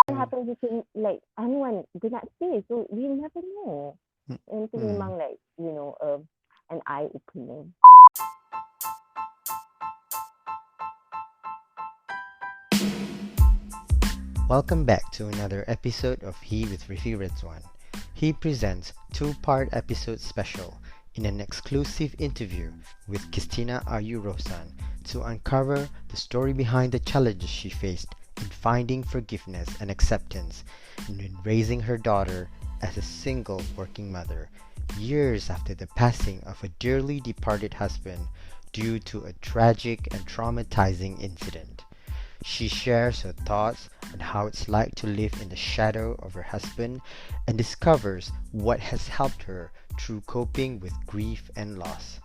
what happens if like anyone do not say, so we never know. And itu Mm. memang like an eye opener. Welcome back to another episode of He with Riffy Rizwan. He presents two-part episode special in an exclusive interview with Qistina Ayu Rohzan to uncover the story behind the challenges she faced in finding forgiveness and acceptance and in raising her daughter as a single working mother years after the passing of a dearly departed husband due to a tragic and traumatizing incident. She shares her thoughts on how it's like to live in the shadow of her husband and discovers what has helped her through coping with grief and loss.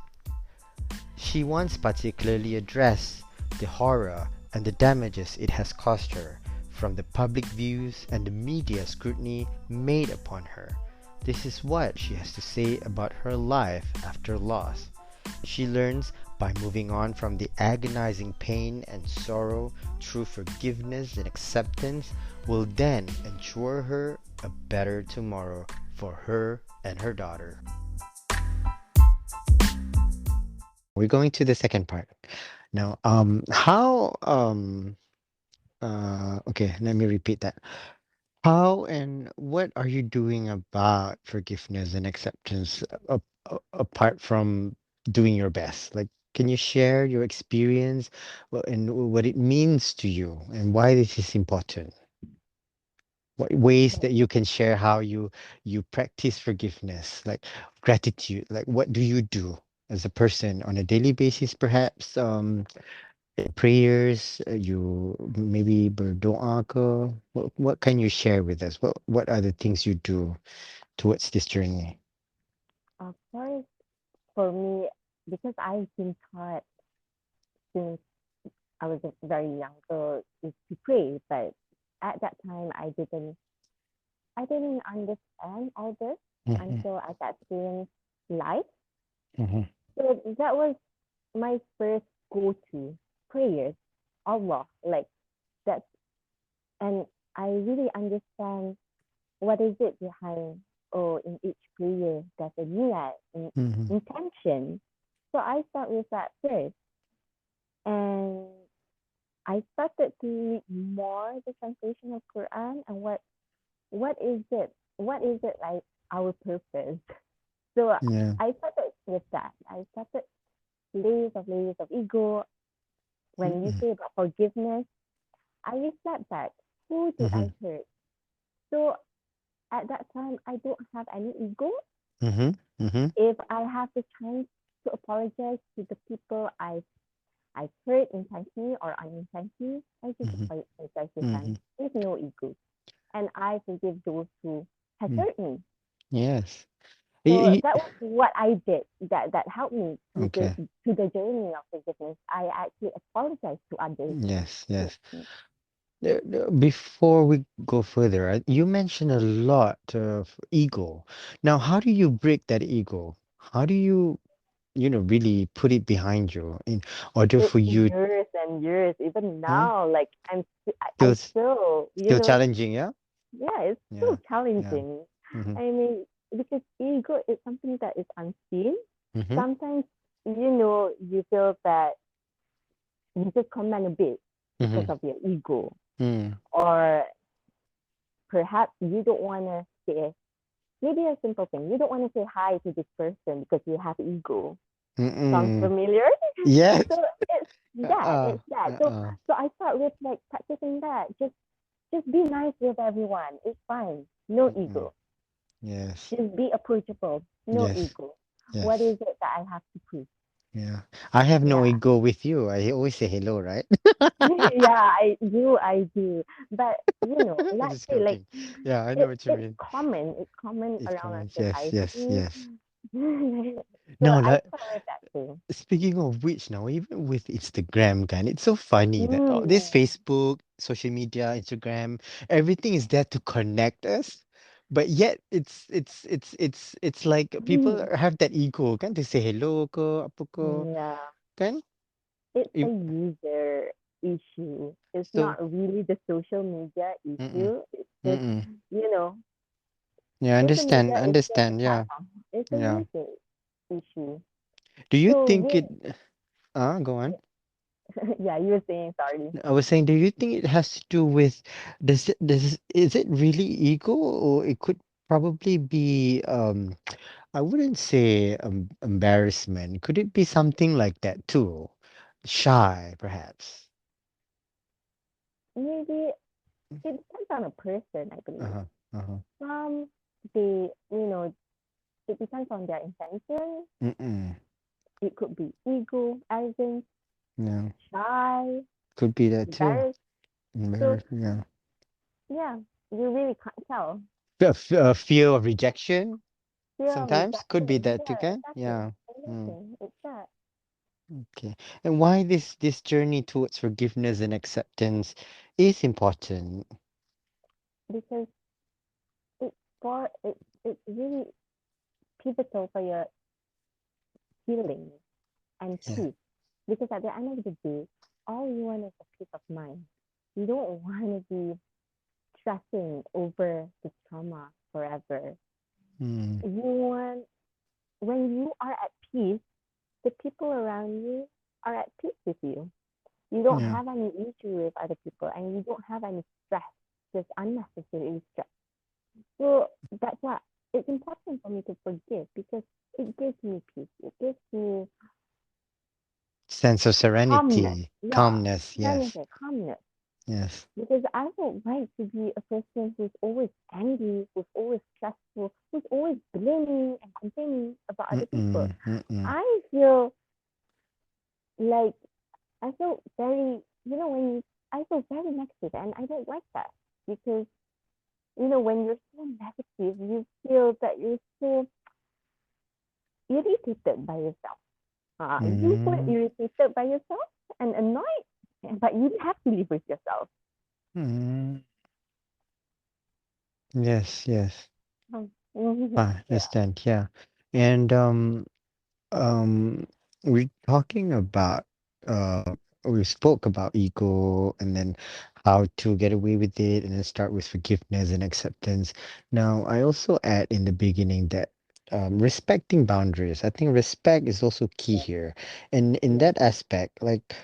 She once particularly addressed the horror and the damages it has caused her from the public views and the media scrutiny made upon her. This is what she has to say about her life after loss. She learns by moving on from the agonizing pain and sorrow through forgiveness and acceptance will then ensure her a better tomorrow for her and her daughter. We're going to the second part. Now, okay, let me repeat that. How and what are you doing about forgiveness and acceptance apart from doing your best? Like, can you share your experience and what it means to you and why this is important? What ways Okay. that you can share how you practice forgiveness, like gratitude, like what do you do as a person on a daily basis, perhaps? Prayers, you maybe berdoa ke? What can you share with us? What are the things you do towards this journey? Of course, for me, because I've been taught since I was very young girl is to pray, but at that time I didn't understand all this Mm-hmm, until I got experienced life. mm-hmm, So that was my first go-to prayers, Allah. Like that's and I really understand what is it behind in each prayer there's a niyat mm-hmm, intention. So I start with that first and I started to read more the translation of Quran and what is it? What is it like our purpose? So yeah, I started with that. I started layers of ego. When you mm-hmm, say about forgiveness, I reflect back. Who did mm-hmm, I hurt? So at that time, I don't have any ego. mm-hmm, mm-hmm, If I have the chance to apologize to the people I hurt intentionally or unintentionally, I just mm-hmm, apologize to mm-hmm, them with no ego. And I forgive those who has mm. hurt me. Yes. So Y- that was what I did. That helped me okay. to the journey of forgiveness. I actually apologize to others. Yes, So, yes. Before we go further, you mentioned a lot of ego. Now, how do you break that ego? How do you really put it behind you in order it's for you, years and years. Even huh? now, like Still, I still, still challenging, yeah? yeah, it's Yeah, still yeah. challenging. Mm-hmm, I mean, because ego is something that is unseen. mm-hmm, Sometimes, you feel that you just comment a bit because mm-hmm, of your ego, mm, or perhaps you don't want to say maybe a simple thing. You don't want to say hi to this person because you have ego. Sounds mm-mm. familiar? Yes. So it's that. Uh-uh, It's that. So uh-uh. so I start with like practicing that. Just be nice with everyone. It's fine. No Mm-mm. ego. Yes, Just be approachable. No yes, ego. What yes. is it that I have to prove? Yeah. I have no Yeah. ego with you. I always say hello, right? Yeah, I do. But I'm let's just say like joking. Yeah, I know it what you it's mean. common. It's common It's around our common. Yes, yes, society. yes. So No, I like start with that too. speaking of which, now even with Instagram, kan, it's so funny that this Mm. Facebook, social media, Instagram, everything is there to connect us, but yet it's like people Mm. have that ego, kan, to say hello ke, apa ke, Yeah. kan? It's a You, user. issue. It's So, not really the social media mm-mm, issue. It's just, mm-mm. you know, Yeah, social understand, media is just a understand. Yeah, platform. It's a yeah. user issue. Do you So think with it? Go on. yeah, you were saying sorry. I was saying, do you think it has to do with is it really ego, or it could probably be I wouldn't say embarrassment. Could it be something like that too? Shy, perhaps. Maybe it depends on a person, I believe. Uh-huh. Uh-huh. Some they it depends on their intention. Mm-mm. It could be ego, arrogance, Yeah. shy, Could be that too. embarrassed. So Embarrassment. Yeah. yeah, you really can't tell. Fear of rejection. Fear of Sometimes could be rejection. that too, Yeah, can? exactly. Yeah. Mm. Exactly. It's that. Okay. And why this journey towards forgiveness and acceptance is important. Because it's it's really pivotal for your healing and Yeah. peace. Because at the end of the day, all you want is a peace of mind. You don't want to be stressing over the trauma forever. Mm. You want, when you are at peace, the people around you are at peace with you. You don't Yeah. have any issue with other people and you don't have any stress, just unnecessary stress. So that's why it's important for me to forgive because it gives me peace. It gives me Sense of calmness. serenity, Yeah, calmness. Yes. serenity, calmness. Yes. Because I don't like to be a person who's always angry, who's always stressful, who's always blaming and complaining about other people. Mm-mm. Mm-mm. I feel like I feel very, when I feel very negative and I don't like that because, when you're so negative, you feel that you're so irritated by yourself. You were Mm. irritated by yourself and annoyed, but you have to live with yourself. Mm. Yes, yes. I Yeah, understand. Yeah. And um we're talking about we spoke about ego, and then how to get away with it, and then start with forgiveness and acceptance. Now, I also add in the beginning that respecting boundaries. I think respect is also key yes, here. And in yes, that aspect, like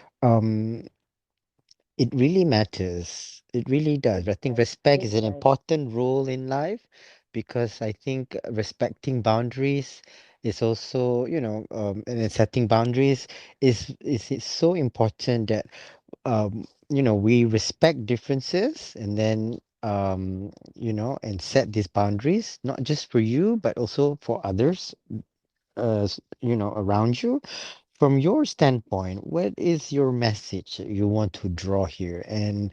it really matters. It really it does. I think does, respect it is an does. important role in life, because I think respecting boundaries is also, and then setting boundaries is so important that we respect differences, and then and set these boundaries, not just for you, but also for others, around you. From your standpoint, what is your message that you want to draw here? And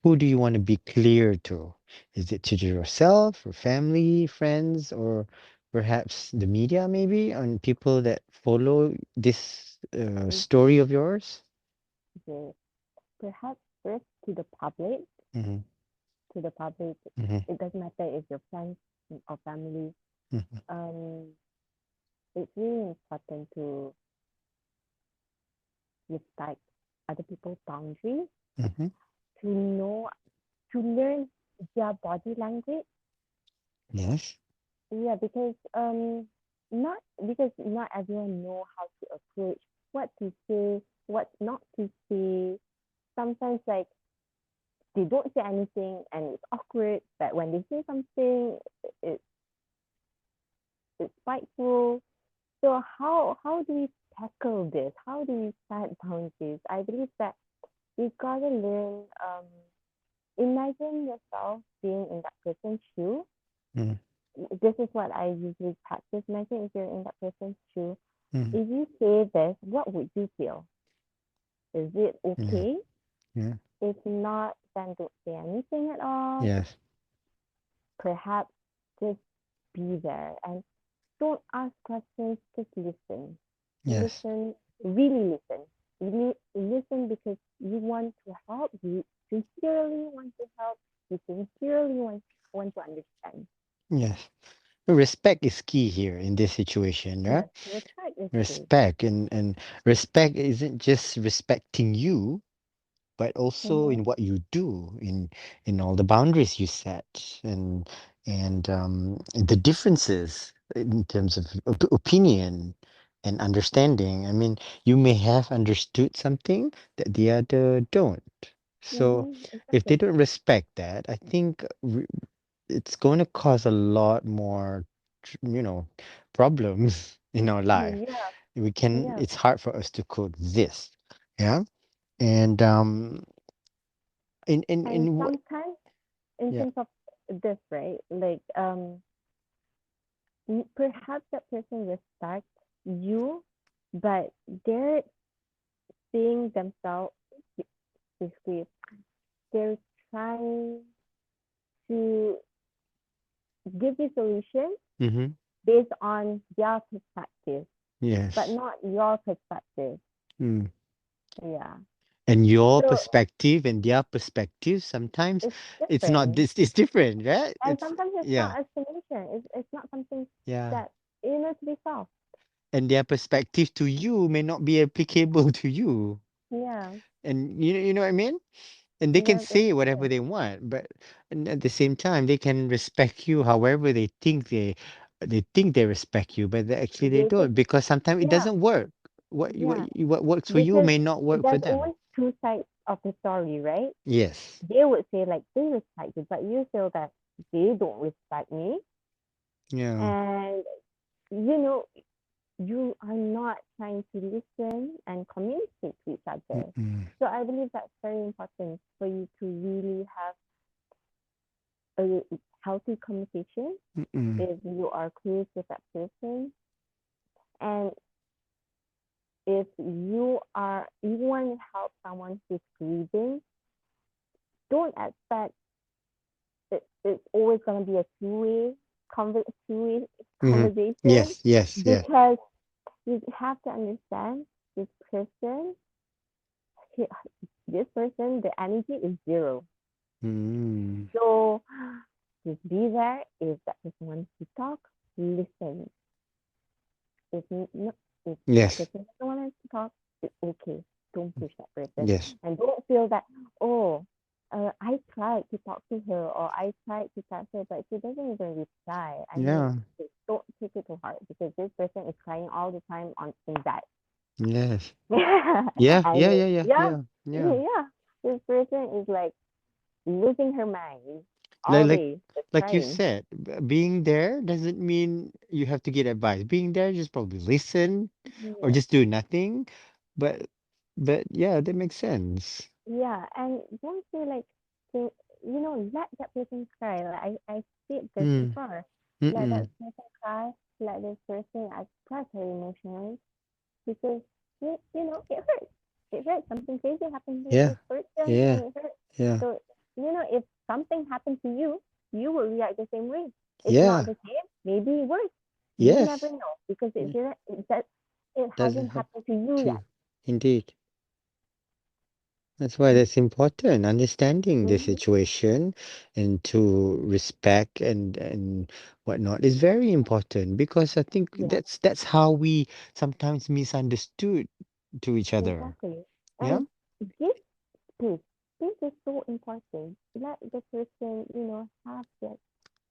who do you want to be clear to? Is it to yourself or family, friends, or perhaps the media, maybe, and people that follow this Mm, story of yours? yes. Perhaps first Mm-hmm, to the public, mm-hmm, it doesn't matter if you're friends or family. mm-hmm, Um, it's really important to respect other people's boundaries, mm-hmm. to know, to learn their body language. Yes, Yeah, not because not everyone know how to approach, what to say, what not to say. Sometimes like they don't say anything and it's awkward, but when they say something, it, it's spiteful. So how do we tackle this? How do we set boundaries? I believe that we gotta learn. Imagine yourself being in that person's shoe. mm-hmm, This is what I usually practice. Imagine if you're in that person's shoe. mm-hmm. If you say this, what would you feel? Is it Yeah, okay? yeah, If not, then don't say anything at all. yes, Perhaps just be there and don't ask questions, just listen. yes, Listen, really listen. Really listen because you want to help, you sincerely want to help, you sincerely want to understand. yes. Respect is key here in this situation, right? Yes, respect is key. Respect, and respect isn't just respecting you. but also Mm-hmm. in what you do, in all the boundaries you set, and the differences in terms of opinion and understanding. I mean, you may have understood something that the other don't. So Mm-hmm. if they Exactly. don't respect that, I think it's going to cause a lot more, you know, problems in our life. Yeah. Yeah. It's hard for us to coexist. Yeah. And And in what, sometimes, in yeah. terms of this, right? Like, perhaps that person respects you, but they're seeing themselves, basically, they're trying to give you solutions Mm-hmm. based on their perspective, but Yes. not your perspective. Mm. Yeah. And your So perspective and their perspective, sometimes it's it's not different. this, it's different, right? And It's, sometimes it's yeah, not a solution. It's not something yeah. that to be solved. And their perspective to you may not be applicable to you. Yeah. And you know what I mean? And they can Yeah, say whatever exactly. they want, but and at the same time they can respect you however they think they respect you, but actually they They just don't, because sometimes it yeah, doesn't work. yeah. What works for you Because may not work for there's them. always two sides of the story, right? Yes. They would say like they respect you, but you feel that they don't respect me, Yeah. and you know you are not trying to listen and communicate to each other. Mm-mm. So I believe that's very important for you to really have a healthy communication Mm-mm. if you are close with that person. And if you want to help someone who's grieving, don't expect it's always going to be a two-way Mm-hmm. conversation, Yes, yes, yes. because you have to understand this person, he, this person, the energy is zero. Mm. So just be there. If that person wants to talk, listen. If no, if that Yes, person doesn't want to talk, it's okay. Don't push that person, yes. and don't feel that, oh, I tried to talk to her, or I tried to text her, but she doesn't even reply. I mean, Yeah, don't take it to heart, because this person is crying all the time on in that. yes. Yeah, I yeah, mean, yeah, yeah, yeah, yeah, yeah. yeah. This person is like losing her mind Like all like day, just like you crying. said, being there doesn't mean you have to get advice. Being there, just probably listen or Yeah, just do nothing. But yeah, that makes sense. yeah, and don't feel like, to, let that person cry. Like I did this Mm, before. Let that mm-mm. person cry. Let this person express her emotions, because it hurts. It hurts. Something crazy happened to Yeah, this person, yeah, and it hurts. yeah, So if something happened to you, you will react the same way. If not yeah, the same, maybe worse. You never yes. know, because it Yeah. didn't. It Doesn't hasn't have happened to you to. yet. Indeed. That's why that's important, understanding the Mm-hmm. situation and to respect and whatnot is very important, because I think Yeah. that's how we sometimes misunderstood to each other. Exactly. Yeah? And give space. Space is so important. Let the person, have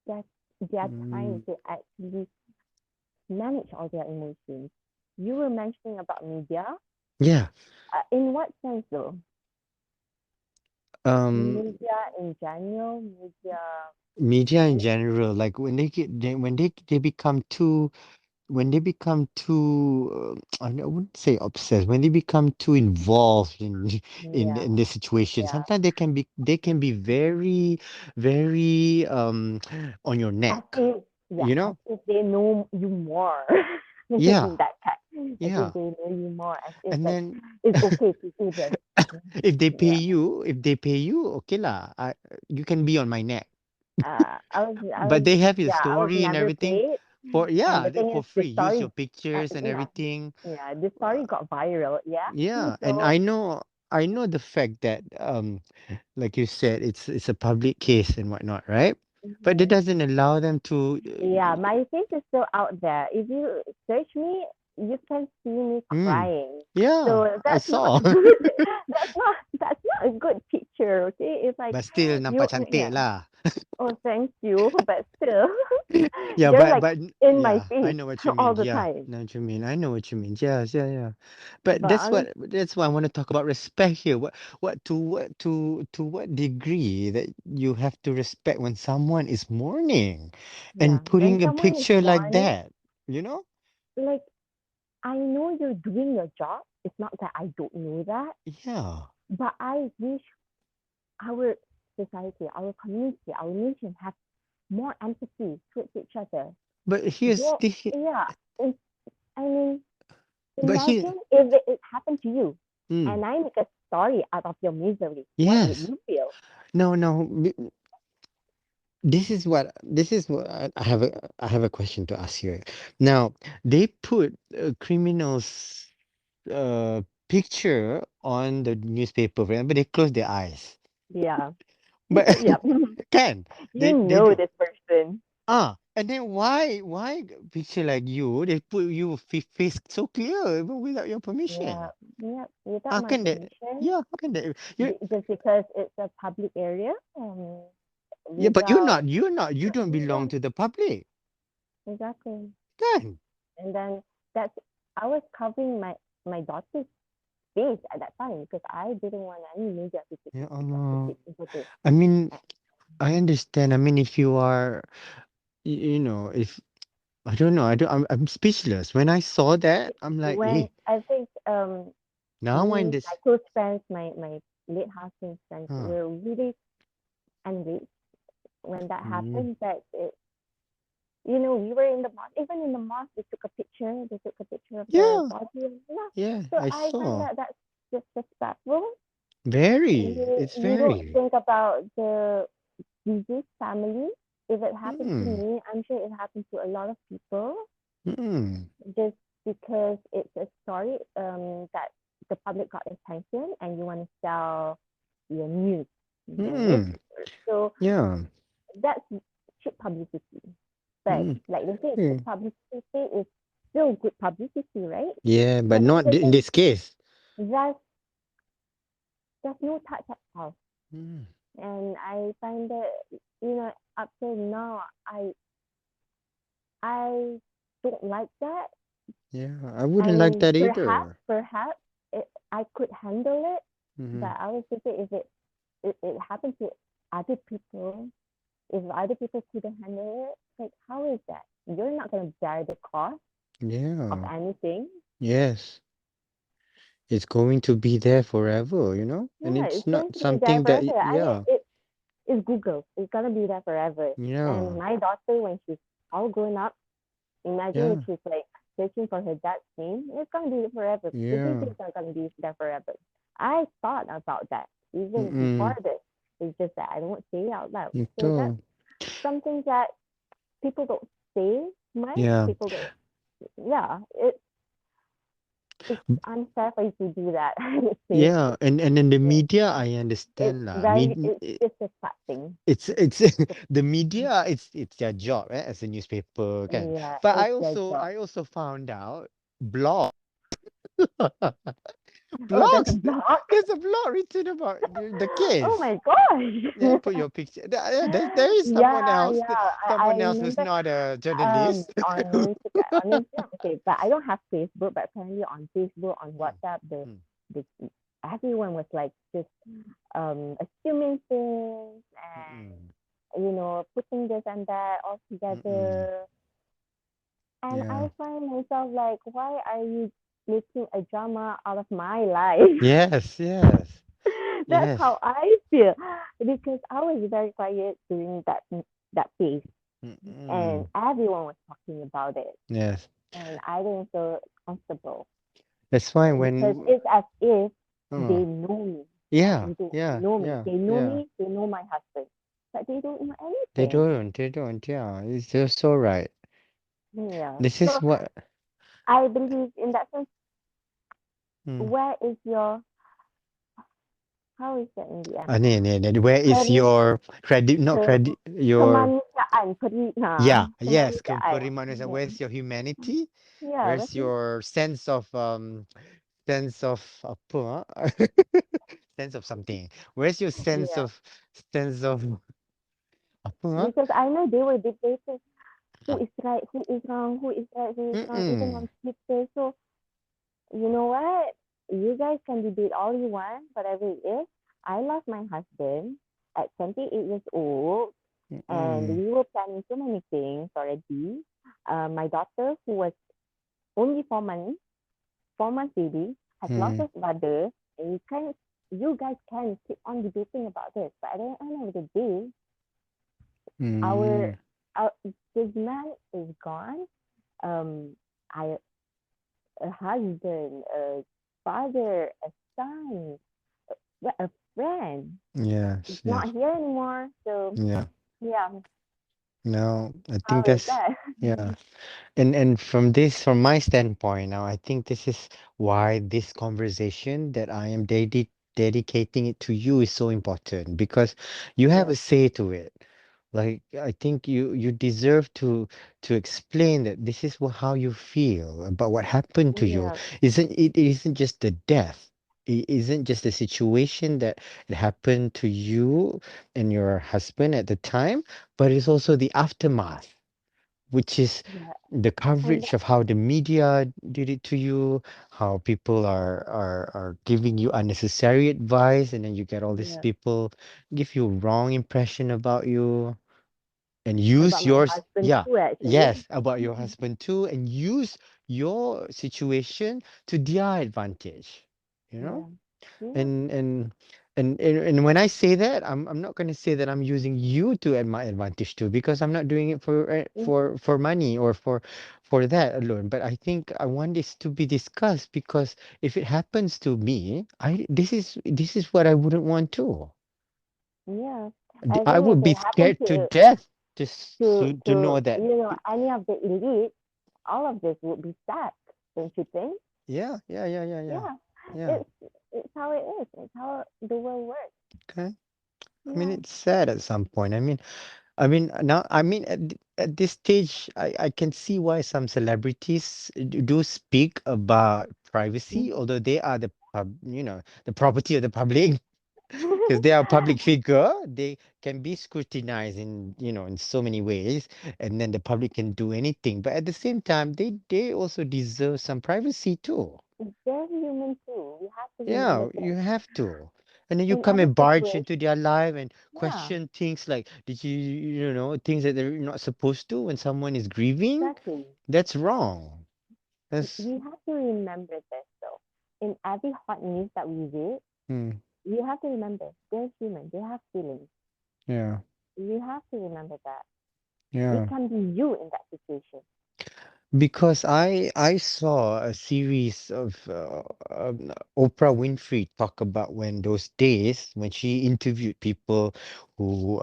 that their time Mm, to actually manage all their emotions. You were mentioning about media. yeah. In what sense though? Um, Media in general, media. Media in With, general, like when when they become too, when they become too I wouldn't say obsessed, when they become too involved in yeah, in the situation, yeah. sometimes they can be very very on your neck, As if, yeah, you as know. if they know you more. Yeah, That kind. As if yeah. they know you more. As if And like then it's okay to do this. Yeah. if they pay you, okay lah, you can be on my neck, I but was, they have your yeah, I was story and never everything paid, for, and yeah, the thing for is, the free, use your story, pictures and yeah, everything. yeah, the Uh, story got viral, yeah. yeah, and So, I know the fact that like you said, it's a public case and whatnot, right? But that mhm. doesn't allow them to Yeah, my face is still out there. If you search me, you can see me Mm. crying. Yeah, So I that's not saw. good. That's not a good picture. Okay, it's like But still you, nampak cantik yeah. lah. Oh, thank you, but still, Yeah, you're like but in my yeah, I face know what you all mean. the Yeah, time. know what you mean. I know what you mean. Yes, yeah, yeah. But But honest, that's why I want to talk about respect here. To what degree that you have to respect when someone is mourning yeah, and when putting a someone is picture like mourning, that, you know? like I know you're doing your job. It's not that I don't know that, Yeah. but I wish our society, our community, our nation have more empathy towards each other. But here's Well, the yeah, it's, I mean, but he imagine if it happened to you, mm, and I make a story out of your misery. What would yes. you feel? No, no. This is what I have a question to ask you. Now, they put a criminal's picture on the newspaper, right? But they close their eyes. Yeah, But yep. can You they know do? this person. And then why picture like you? They put you face so clear even without your Yeah, permission. yeah. Without How my can that? permission, Yeah, how can that? You just because it's a public area, yeah, but you're not. without, You're not. You don't yeah, belong to the public. exactly. Can? And then that's I was covering my daughter's face at that time because I didn't want any media Yeah, to Allah. take photos. I mean, I understand. I mean, if you are, if I don't know, I'm speechless. When I saw that, I'm like, When eh, I think now I me, my understand. close friends, my late husband's friends Huh. were really enraged when that Mm, happened. That it, we were in the mosque. Even in the mosque, they took a picture. They took a picture of the yeah, body. Yeah. yeah, So I I find saw. that that's disrespectful. Very. You It's you don't very. think about the diseased family. If it happened to Mm, me, I'm sure it happened to a lot of people. mm, Just because it's a story that the public got attention and you want to sell your news, your mm, newspaper. So yeah. that's cheap publicity. But Mm, like they say, cheap mm. publicity is still good publicity, right? Yeah, but But then not the in thing, this case. there's there's no touch at all. Mm, And I find that up till now I don't like that. yeah, I I wouldn't like mean, that perhaps, either. perhaps I could handle it, Mm-hmm. but I was just say if it happened to other people, if other people couldn't handle it, like how is that? You're not gonna bear the cost of Yeah. anything. Yes. It's going to be there forever, and Yeah, it's it's going not to be there something that, forever. I mean, yeah, it's Google. It's gonna be there forever. And yeah, my daughter, when she's all grown up, imagine if yeah, she's like searching for her dad's name, it's gonna be forever. yeah. Everything's not gonna be there forever. I thought about that even before Mm-mm. this. It's just that I don't say it out loud. So that's Ito. something that people don't say much. Yeah. People don't. Yeah, it's unfair for you to do that. I would say Yeah, and then the yeah, media, I understand lah. it's disrespecting. It's the media, it's their job, as a newspaper, kan. Yeah, But it's I their also job. I also found out blog Oh, there's a blogs. blog. There's a blog written about the Oh case. my Yeah, gosh. put your picture. There is someone Yeah, else. yeah. I Someone else who's remember not a journalist. on Instagram. Okay, but I don't have Facebook. But apparently on Facebook, on Mm, WhatsApp, mm, the everyone was like just assuming things mm, and putting this and that all mm, mm. together. And Yeah. I find myself like, why are you making a drama out of my life? Yes, yes, That's yes. how I feel because I was very quiet during that phase, and Mm-mm. everyone was talking about it, Yes. and I didn't feel comfortable That's why because when it's as if uh, they know me, but yeah, they don't yeah, know me. yeah, They know yeah. me. They know my husband, but they don't know They anything. don't, they don't, yeah. It's just so right. Yeah. This is So what I believe in that sense. mm. Where is your how is that in the end? Where is Kem, your credit, not ke, credit, your kemanusiaan Yeah, yes, Kemuritaan. keperimanusiaan. Yeah. Where's your humanity? Yeah, Where's that's it. your sense of apa? Sense of something. Where's your Yeah. sense of apa? Because I know they were debating who is right, who is wrong, who is right, who is wrong, even Mm-mm. on Twitter. So you know what? You guys can debate all you want, whatever it is. I lost my husband at 28 years old, and Mm-mm. we were planning so many things already. My daughter, who was only 4 months, 4 months baby, has lost Mm. his brother, and you guys can keep on debating about this, but at the end of the day, our, Mm. our this man is gone. Um, I a husband, a father, a son, a friend. It's Yes, not yes. here anymore. So Yeah. yeah, No, I think how is that's that? yeah. And from my standpoint now, I think this is why this conversation that I am dedicating it to you is so important because you have Yeah, a say to it. Like I think you deserve to explain that this is how you feel about what happened to you. yeah, It isn't just the death. It isn't just the situation that it happened to you and your husband at the time, but it's also the aftermath, which is yeah, the and coverage of how the media did it to you, how people are giving you unnecessary advice, and then you get all these yeah, people give you wrong impression about you and use about my yours, husband yeah, too, actually. yes, about your husband too, and use your situation to their advantage, you know? Yeah, yeah, and and and when I say that, I'm not going to say that I'm using you to at my advantage too, because I'm not doing it for mm-hmm. for money or for that alone. But I think I want this to be discussed because if it happens to me, I this is what I wouldn't want to. Yeah. I I think would if be it happened scared to death just to know that. any of the elite, all of this would be sad, don't you think? Yeah, yeah, yeah, yeah, yeah, Yeah, yeah. it's it's how it is. It's how the world works. Okay. I mean, Yeah. it's sad at some point. I mean, now, I mean, at this stage, I can see why some celebrities do speak about privacy, Mm-hmm. although they are the property of the public, because they are a public figure. They can be scrutinized in so many ways, and then the public can do anything. But at the same time, they also deserve some privacy too. They're human too. We have to remember Yeah, that you have to. And then you in come every and barge situation. into their life and Yeah, question things like, did things that they're not supposed to when someone is grieving? exactly. That's wrong. That's, We have to remember this though. In every hot news that we read, mm, we have to remember they're human. They have feelings. yeah, We have to remember that. It yeah. can be you in that situation. Because I saw a series of Oprah Winfrey talk about when those days when she interviewed people who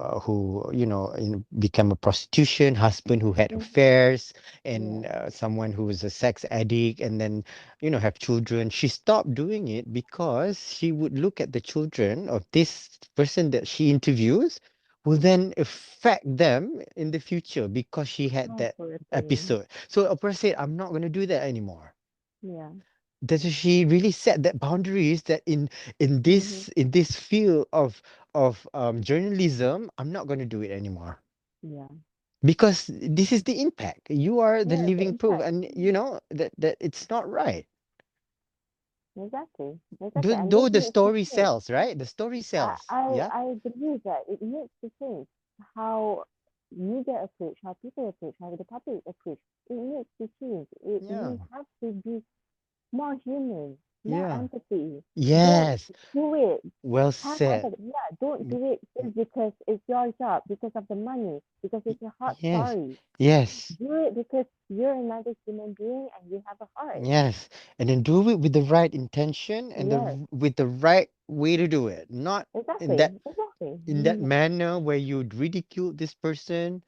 become a prostitution, husband who had Mm-hmm. affairs, and Yeah. someone who was a sex addict, and then have children. She stopped doing it because she would look at the children of this person that she interviews will then affect them in the future because she had Oh, that poor thing. episode. So Oprah said, I'm not going to do that anymore. Yeah. That she really set that boundaries that in Mm-hmm. this field of journalism, I'm not going to do it anymore Yeah. because this is the impact. You are the Yeah. The living proof, impact. and you know that it's not right. Exactly. Exactly. And Though this the needs to story change. sells, right? The story I, sells. I, Yeah, I believe that it needs to change how media approach, how people approach, how the public approach. It needs to change. yeah, We have to be more human, more yeah. empathy. Don't Yes, do it. well Have said. empathy. Yeah, don't Mm, do it mm, just because it's your job, because of the money, because it's a hot yes, story. yes. Do it because you're another human being and you have a heart. Yes, and then do it with the right intention and Yes, with the right way to do it, not in exactly, that exactly. in that manner where you'd ridicule this person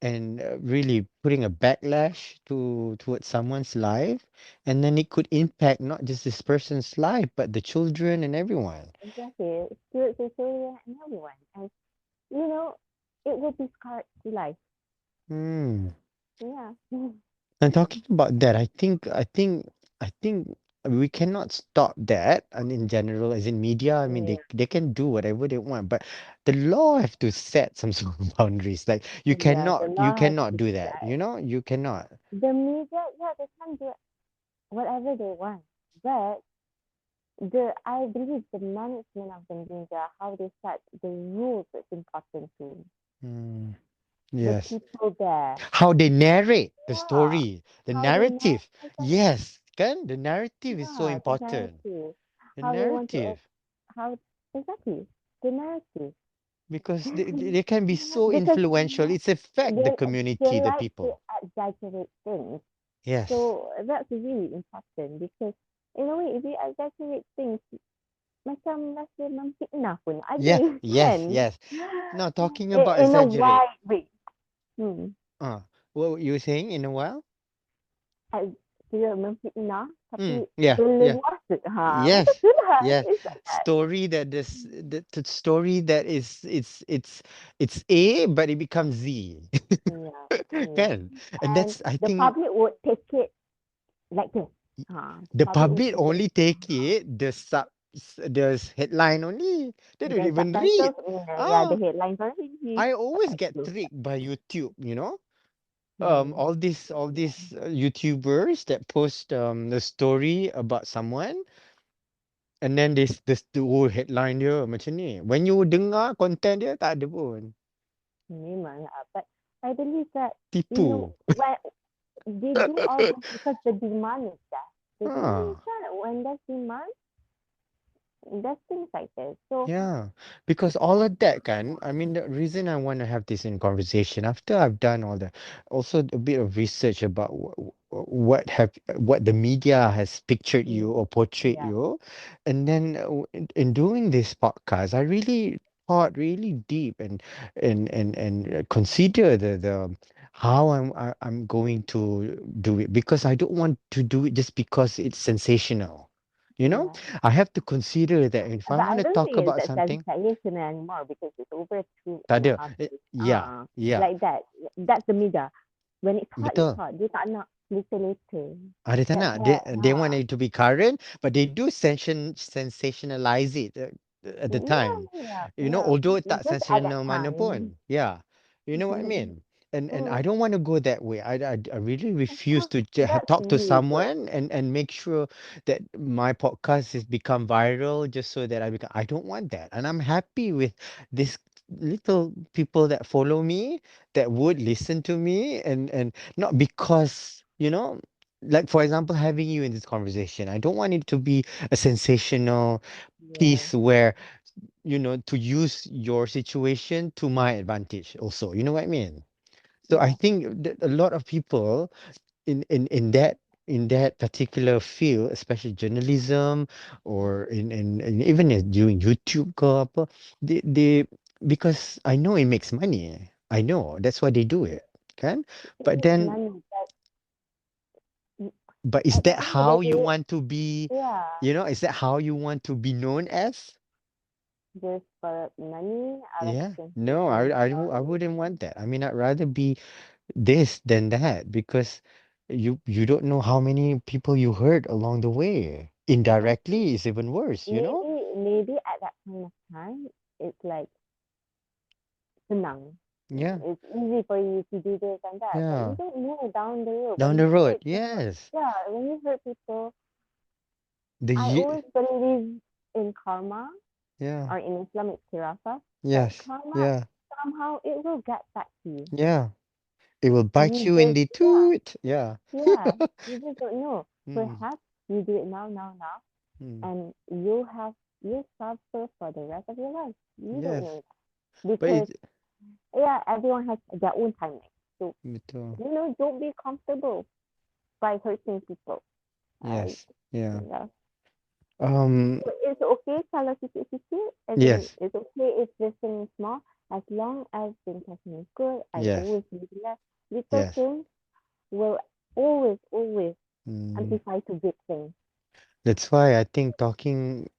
and really putting a backlash towards someone's life, and then it could impact not just this person's life but the children and everyone. Exactly. Spirit, Cecilia, and everyone. And, you know, it will be scarred to life. Hmm. Yeah. And talking about that, I think we cannot stop that. And in general, as in media, I mean, Yeah. they can do whatever they want, but the law have to set some sort of boundaries. Like Yeah, the you law has cannot to do that. decide. You cannot. The media, yeah, they can do whatever they want. But I believe the management of the media, how they set the rules is important too. Hmm. The Yes. people there. How they narrate the Yeah. story, the How they narrative. exactly. Yes, kan? The narrative is so Yeah, the important. narrative. The How they want to narrative. how exactly the narrative. Because they can be so Because influential. It's affect the they community, they the like to people. exaggerate things. Yes. So that's really important because in a way if you exaggerate things macam rasa memfitnah pun ada Yeah, yes, kan. yes. Now talking about In a exaggerate. wide way. Hmm. Uh, what were you saying in a while? Dia memfitnah Mm, tapi yeah, yeah. berleluasa. Ha, macam Yes. tu lah. Yes. It's like that. Story that the story that is it's A but it becomes Z. Yeah, yeah. Kan? And And that's I the think public would take it like this. The the public would public take it. only take it the headline only. They don't The even read. subtitles, yeah, the Ah, headlines already. I always get Subtitles. tricked by YouTube, you know? Hmm. All these YouTubers that post the story about someone and then this the whole headline dia macam ni. When you dengar content dia tak ada pun. Memang lah. But I believe that, Tipu. when they do all this because the demand is there. The demand is Ah. there. When there's demand, there's things like this. So, Yeah, because all of that can, I mean, the reason I want to have this in conversation after I've done all the, also a bit of research about what the media has pictured mm, you or portrayed yeah, you, and then in doing this podcast, I really thought really deep and consider the how I'm going to do it because I don't want to do it just because it's sensational. You know? yeah. I have to consider that if I But want I to don't talk think it's about that something, sensational anymore because it's over tak two and ada. a half years. Yeah, yeah, Like that. That's the media. When it's hot, it's betul. hot. Dia tak nak later. Ada tak That's nak? why, They want it to be current, but they do sensationalize it at the yeah, time. yeah, You know, yeah. although tak Just at that sensational mana time. pun. Yeah. You know what I mean? And I Mm. don't want to go that way. I really refuse to That's talk to really good. someone and make sure that my podcast has become viral just so that I don't want that. And I'm happy with this little people that follow me that would listen to me and not because like for example having you in this conversation, I don't want it to be a sensational Yeah, piece where to use your situation to my advantage also, you know what I mean? So I yeah, think that a lot of people in that particular field, especially journalism or in even doing YouTube ke apa, they because I know it makes money, I know that's why they do yeah. it, kan? It But makes then money, but is at the that end of the how you day, want to be, yeah, is that how you want to be known as? just for money, I Yeah. think No, I'm I sorry. wouldn't want that. I mean, I'd rather be this than that because you don't know how many people you hurt along the way. Exactly. Indirectly is even worse, you know? Maybe at that point of time, it's like senang. Yeah. It's easy for you to do this and that, but you Yeah. don't know down the road Down when the you road. hurt someone. Yes. Yeah, when you hurt people, The I ye- always believe in karma yeah. or in Islamic firasah that Yes. karma Yeah. somehow it will get back to you. Yeah. It will bite You you in just the toot. Yeah. yeah, you just don't know. Mm. Perhaps you do it now, Mm. and you suffer for the rest of your life. You don't Yes. know that But because yeah, everyone has their own timeline. So betul. don't be comfortable by hurting people. I Yes. Yeah. yeah. Um. It's okay kalau sikit-sikit, as in Yes. it's okay if this thing is small, as long as the intention is good. I Yes. always believe that little Yes. things will always Mm. amplify to big things. That's why I think talking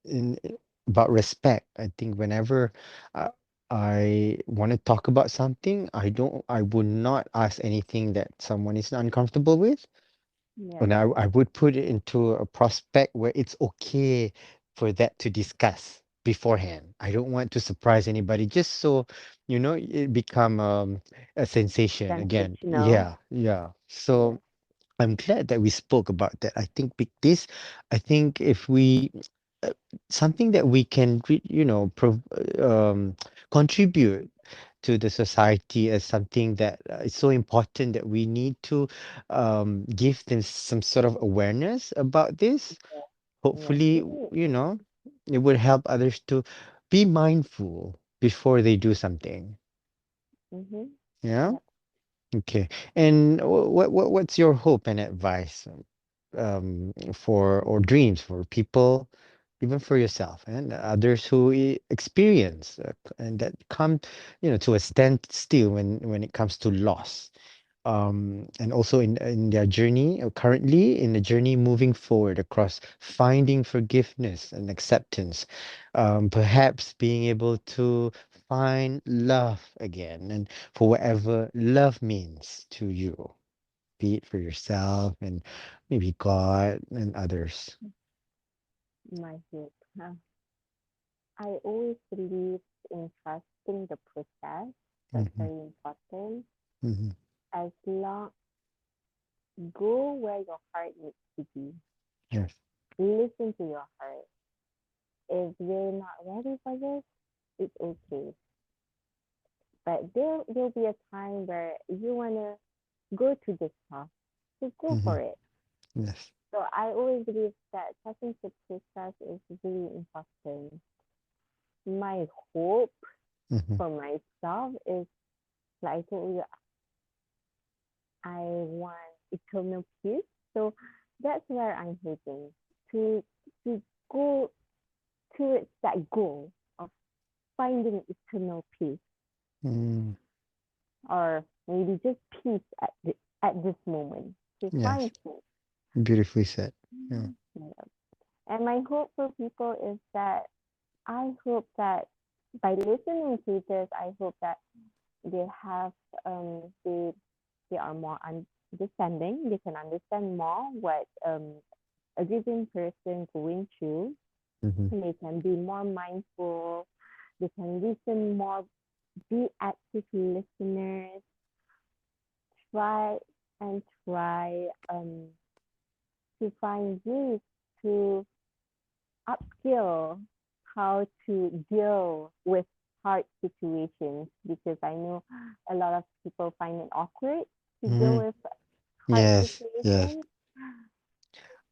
in about respect, I think whenever uh, I want to talk about something, I would not ask anything that someone is uncomfortable with. Yeah. And I would put it into a prospect where it's okay for that to discuss beforehand. I don't want to surprise anybody just so, it become a sensation again. Sensational. Yeah, yeah. Yeah. So I'm glad that we spoke about that. I think if we, uh, something that we can, contribute to the society as something that is so important that we need to give them some sort of awareness about this. Yes. Hopefully, We. it would help others to be mindful before they do something. Mm-hmm. Yeah. Yep. Okay. And what's your hope and advice for or dreams for people, even for yourself and others who experience and that come, to a standstill when it comes to loss, and also in their journey, currently in the journey moving forward across finding forgiveness and acceptance, perhaps being able to find love again, and for whatever love means to you, be it for yourself and maybe God and others. My hope. Huh? I always believe in trusting the process. That's Hmm. very important. Hmm. As long go where your heart needs to be. Yes. Listen to your heart. If you're not ready for this, it's okay. But there'll be a time where you wanna go to this path. So go Hmm. for it. Yes. So I always believe that trusting the process is really important. My hope Hmm. for myself is, like I told you, I want eternal peace. So that's where I'm hoping to to go towards that goal of finding eternal peace, Mm, or maybe just peace at this moment. To yes. find peace. Beautifully said. Yeah. Yeah. And my hope for people is that I hope that by listening to this, I hope that they have they are more understanding. They can understand more what a given person going through. Hmm. They can be more mindful. They can listen more, be active listeners, try and try to find ways to upskill how to deal with hard situations, because I know a lot of people find it awkward to deal Hmm. with hard Yes. Yes. situations.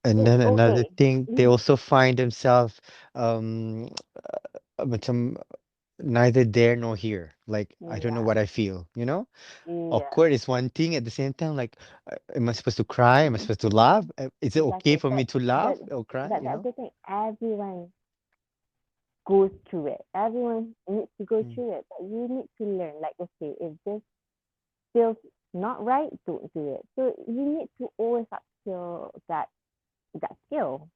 And It's then another okay. thing, they also find themselves um macam neither there nor here. Like I don't know Yeah, what I feel, you know? yeah, Awkward is one thing, at the same time, like am I supposed to cry? Am I supposed to laugh? Is it okay exactly. for me to But laugh or cry, but you that's know? the thing. Everyone goes through it. Everyone needs to go Mm. through it. But you need to learn. Like, okay, if this feels not right, don't do it. So you need to always upskill that skill.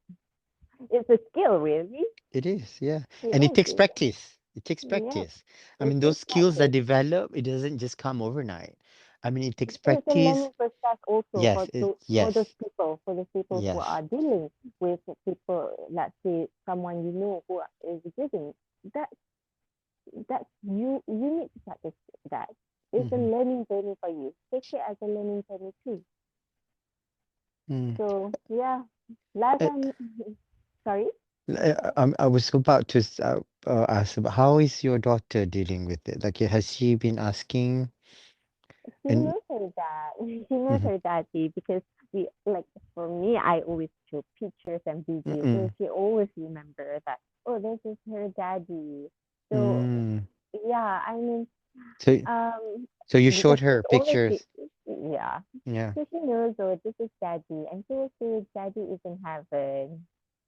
It's a skill, really. It is, yeah. It And it is. takes practice. It takes Yes, practice. I it mean, those takes skills that practice. develop, it doesn't just come overnight. I mean, it takes It's a practice. learning process also Yes, for those yes. people, for those people who Yes. are dealing with people. Let's say someone you know who is giving. That that you need to practice that. It's a Hmm. learning journey for you. Take it as a learning journey too. Mm. So yeah, last Uh, time, sorry, I was about to ask about how is your daughter dealing with it? Like, has she been asking? she And knows her dad. She knows mhm, her daddy because we like for me, I always show pictures and videos, so mm-mm, she always remember that. Oh, this is her daddy. So mm. yeah, I mean, So, um, so you because showed she's her always pictures. yeah. Yeah. So she knows, oh, this is daddy, and she will say daddy is in heaven.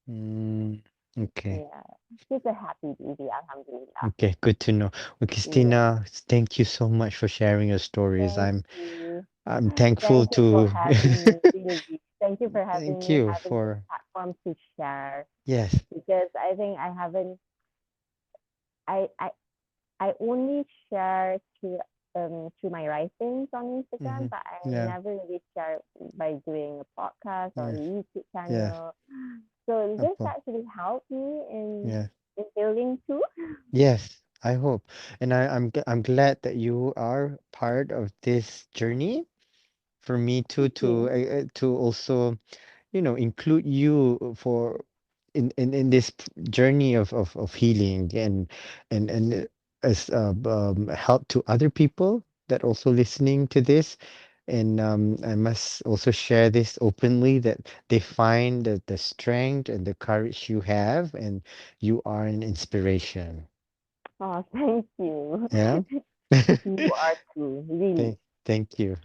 Mm, okay. Yeah, she's a happy baby, alhamdulillah. Okay. Good to know. Well, Yeah, Christina, thank you so much for sharing your stories. thank I'm you. I'm thankful Thank you for to having me, really. Thank you for thank having me, you having this for platform to share. yes. Because I think I haven't, I I only share through my writings on Mm-hmm. Instagram, but I Yeah. never really share by doing a podcast or a Yes. YouTube Yes. channel. So Of this course. actually helped me Yeah. in healing too. Yes. I hope, and I'm glad that you are part of this journey. For me too, Thank you. to also include you for in this journey of healing and as help to other people that also listening to this. And I must also share this openly that they find the strength and the courage you have, and you are an inspiration. Oh, thank you. Yeah. You are too, really. Thank you.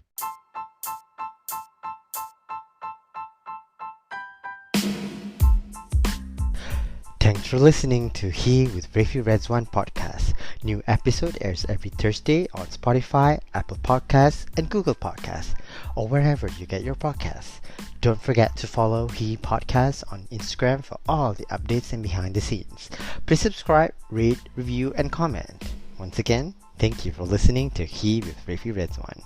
Thanks for listening to He with Rafi Reds One podcast. New episode airs every Thursday on Spotify, Apple Podcasts, and Google Podcasts, or wherever you get your podcasts. Don't forget to follow He Podcast on Instagram for all the updates and behind the scenes. Please subscribe, rate, review, and comment. Once again, thank you for listening to He with Rafi Reds One.